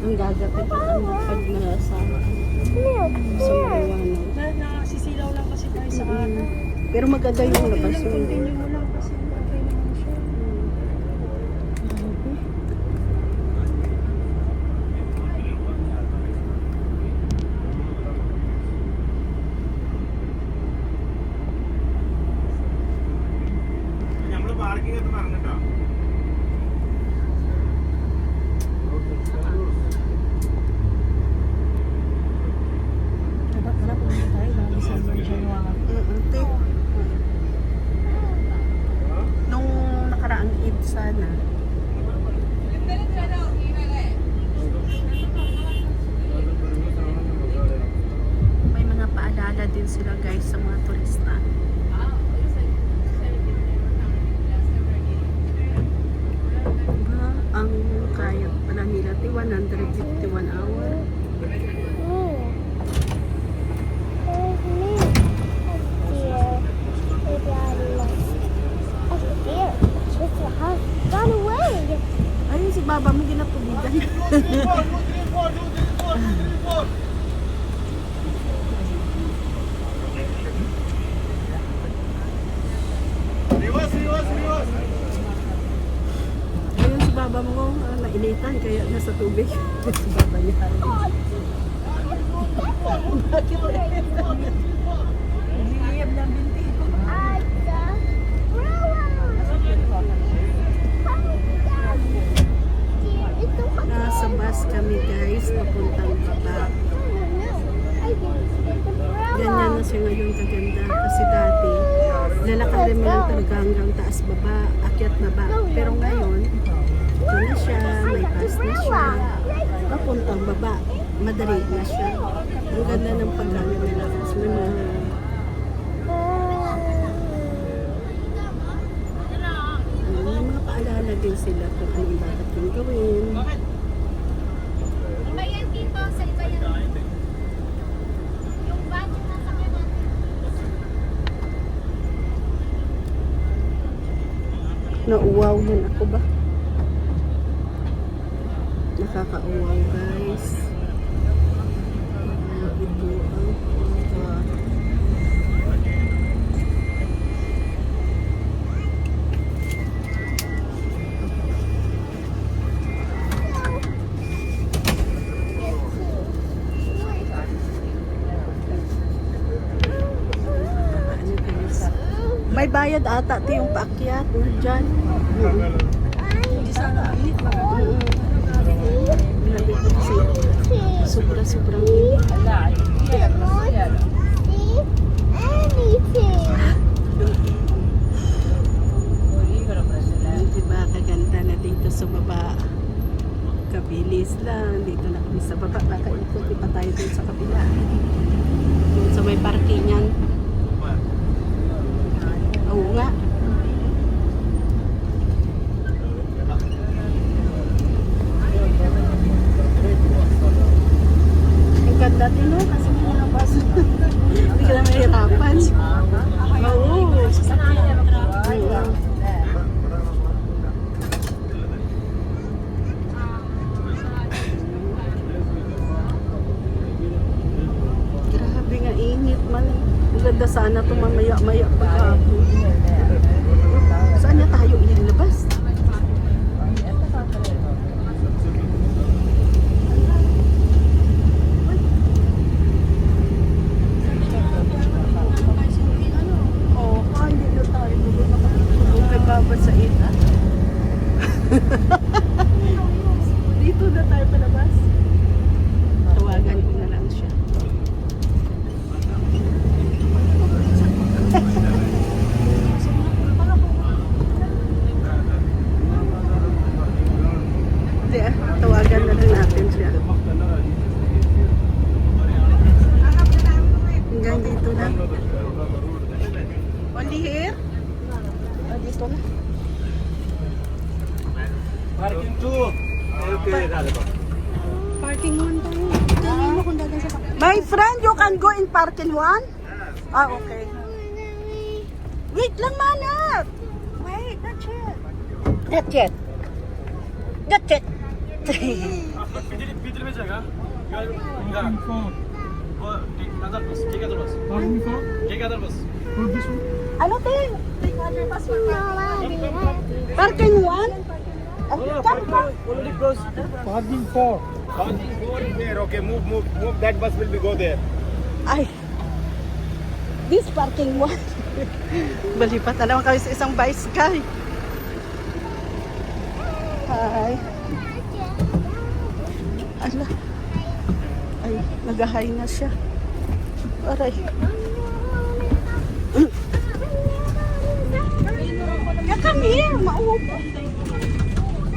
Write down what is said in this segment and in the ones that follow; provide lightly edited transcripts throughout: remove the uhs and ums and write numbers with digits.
Ang gagapit ang pag nasama. Sa maliwanag. Nasisilaw lang kasi tayo sa araw. Pero maganda yung labas yun. Continue mo lang kasi okay naman siya. Harap pumunta tayo bago December, January. Te. Nung nakaraang Eid sana. May mga paalala din sila guys sa mga turista. Diba? Ang kayat pala nila 151 hour. Run away! Ayun si baba mo ginatubigan. Ayun si baba mo nainitan kaya nasa tubig. Si baba niya. Bakit? Liliyab ng binti. Nasa bus kami guys, papuntang baba. Ganyan na siya ngayon kaganda. Kasi dati, lalakad rin lang talaga hanggang taas baba, akyat baba. Pero ngayon, ito na siya, may bus na siya. Papuntang baba, madali na siya. Ang ganda ng pagkano nila. Tapos may mga paalala din sila kung ano dapat yung gawin. Iba yan dito, sa iba yan. Yung bag yung nasa kanan. Nauwaw din ako ba? Nakakauwaw guys. Ito ang may bayad ata ito yung paakyat dyan. Hindi sana init. Grabe ko kasi sobrang init. Diba kaganda na dito sa baba. Kabilis lang. Dito na kami sa baba. Nakaikot pa tayo dun sa kabila. Dun sa may parkingan. Oo nga. Ang ganda din no? Kasi may mga bus. Hindi ka na mahirapan. Oo. Grabe nga init man. Ang ganda sana ito mamaya-maya pagkapon. Saan na tayo ilalabas? Oh, hindi na tayo. Kung nagbabasain. Dito na tayo palabas. Tawagan ko na lang siya. Hindi tawagan na lang natin siya. Hanggang dito na. Only here? Dito na. Parking 2. Okay, Parking 1 tayo. Tingnan mo kung dagan sa parking. My friend, you can go in parking 1? Ah, okay. Wait lang, manap! Wait, not yet. Not yet. Not yet. Middle में जगह. Yeah. Take other bus. Take other bus. Take other bus. Ano, te? Parking 1? Already closed. Parking 4. Parking 4 is there. Okay, move. That bus will be go there. Ay. This parking 1. Balipat na naman kami sa isang bicycle. Hi. Ala. Ay, nag-hi na siya. Aray. Yeah, come here. Maupo.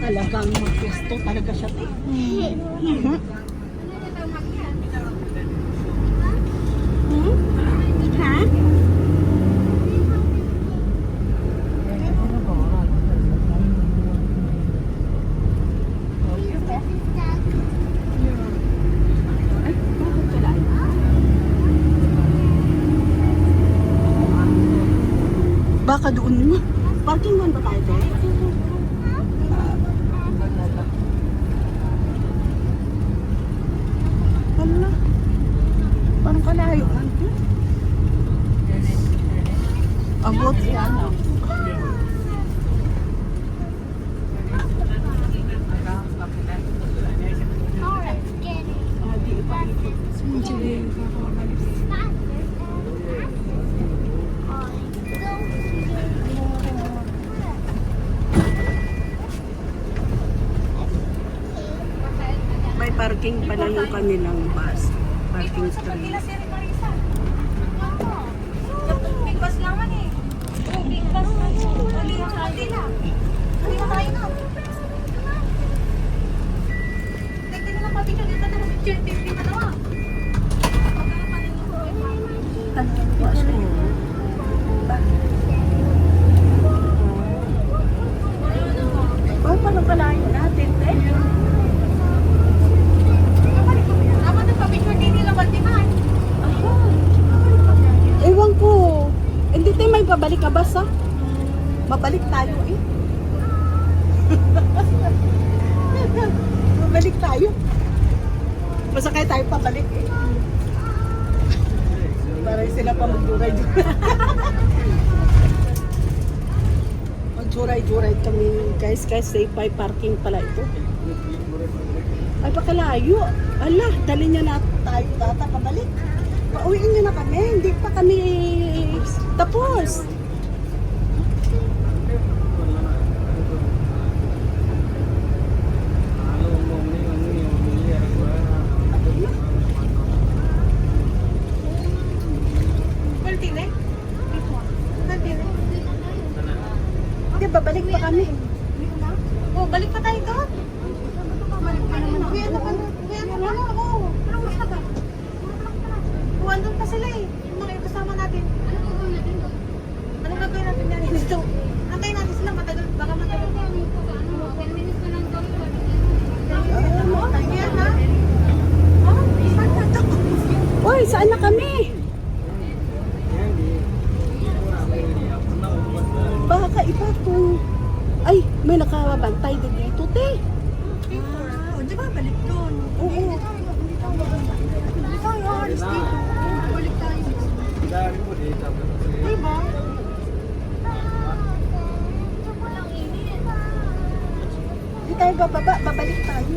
Talagang magpwesto talaga siya. Ha? Baka doon mo. Parking 1 ba tayo doon? Hala. Parang kalayo lang. Abot yan. May parking pala yung kanilang bus. Parking 3. Big bus naman eh. Oh, big bus na yun. Dali na kanila. Dali na tayo na. Tingnan na lang pabigyan dito na picture. Tingnan na naman. Oh, paano kalayo natin, eh? Dapat ang pabigyan din nila Baltiman. Ewan ko. Hindi tayo may pabalik ka ba sa? Mabalik tayo eh. Mabalik tayo. Masakay tayo pabalik eh. Parang sila pa magjuray-juray. Magjuray-juray kami guys. Safe by parking pala ito. Ay, pakalayo. Ala, dali niya na tayo data pabalik. Pauwiin niyo na kami. Hindi pa kami tapos. Baltine? Baltine? Hindi, babalik pa kami. Oh, balik pa tayo doon. Balik pa naman. Uwi, ano pa na? Uwi, ano pa na? Oo. Anong gusto ka? Andun pa sila eh. Yung mga kasama natin. Ano gagawin natin yan? Dito. Antayin natin sila. Matagal. Baka matagal. 10 minutes pa lang daw. Ayan ha? Oh, saan na ito? Uy, saan na kami? Baka iba kung... Ay, may nakabantay din dito, te. O, di ba? Balik doon. Oo. Hindi tayo. Alis dito. Balik tayo. Di ba? Hindi tayo bababa, babalik tayo.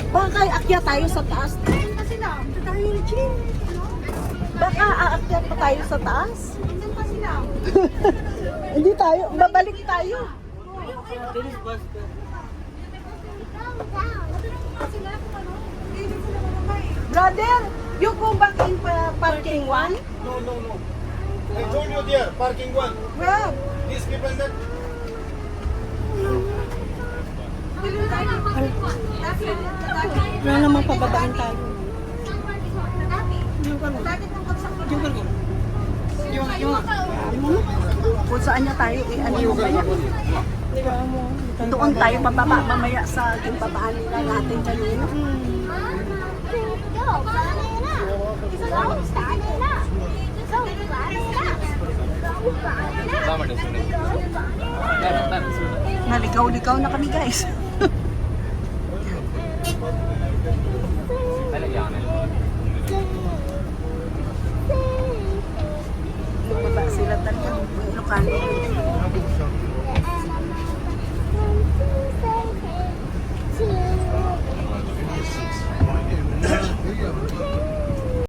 Baka aakyat tayo sa taas. Ayun pa sila. Ito tayo, Regine. Baka aakyat pa tayo sa taas. Andun pa sila. Hindi tayo, babalik tayo. Finish bus. Brother, you go back in parking 1? No. I told you there, parking 1. Where? These people that Wala namang pababain tayo. Kung saan niya tayo, ano yung kaya? Doon tayo pababa mamaya sa ating babaan nila natin kanina. Naligaw-ligaw na kami guys. Bumaba sila talaga. Ilocano.